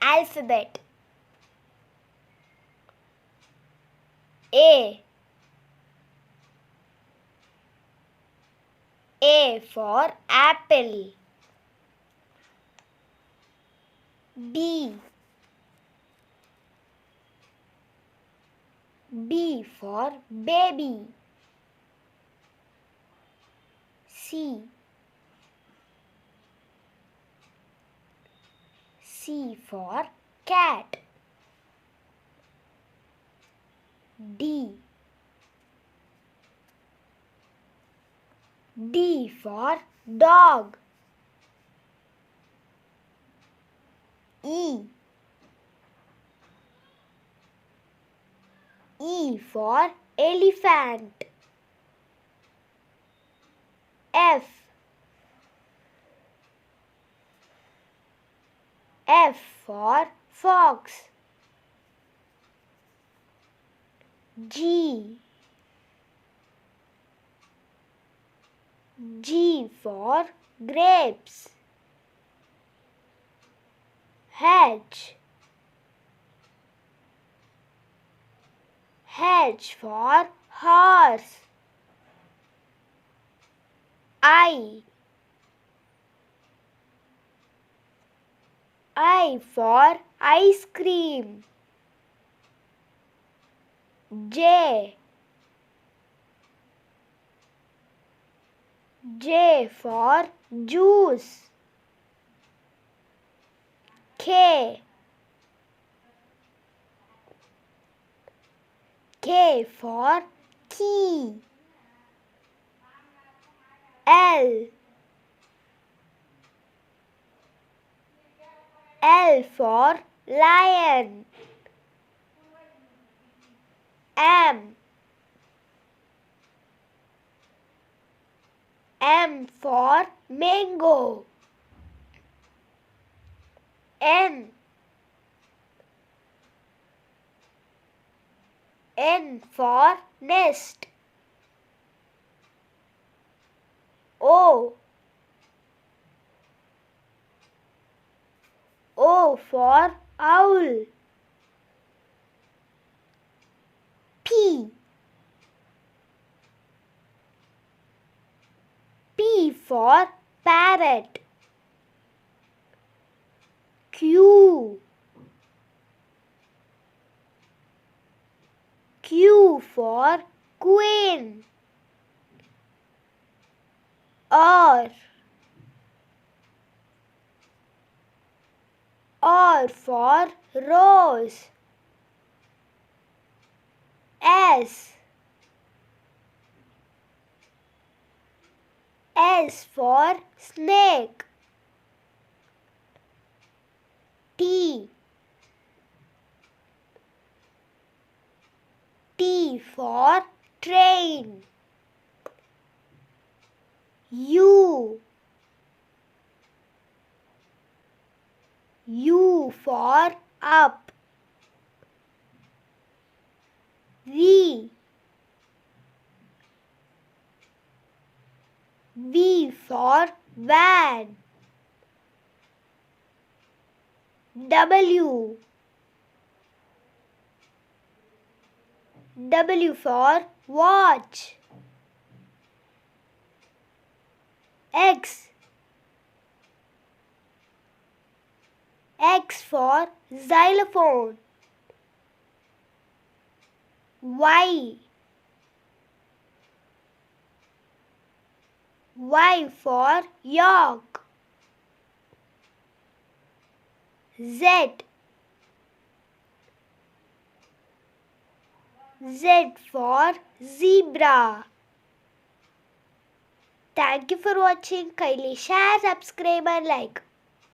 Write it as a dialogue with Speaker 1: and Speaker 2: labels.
Speaker 1: alphabet. A for apple. B for baby. C for cat. D for dog. E for elephant. F for fox. G for grapes. H for horse. I for ice cream. J for juice. K for key. L for lion. M for mango. N for nest. O for owl. P for parrot. Q for queen. R for rose. S for snake. T for train. U for up. V for van. W for watch. X for xylophone. Y for york. Z for zebra. Thank you for watching. Kindly share, subscribe and like.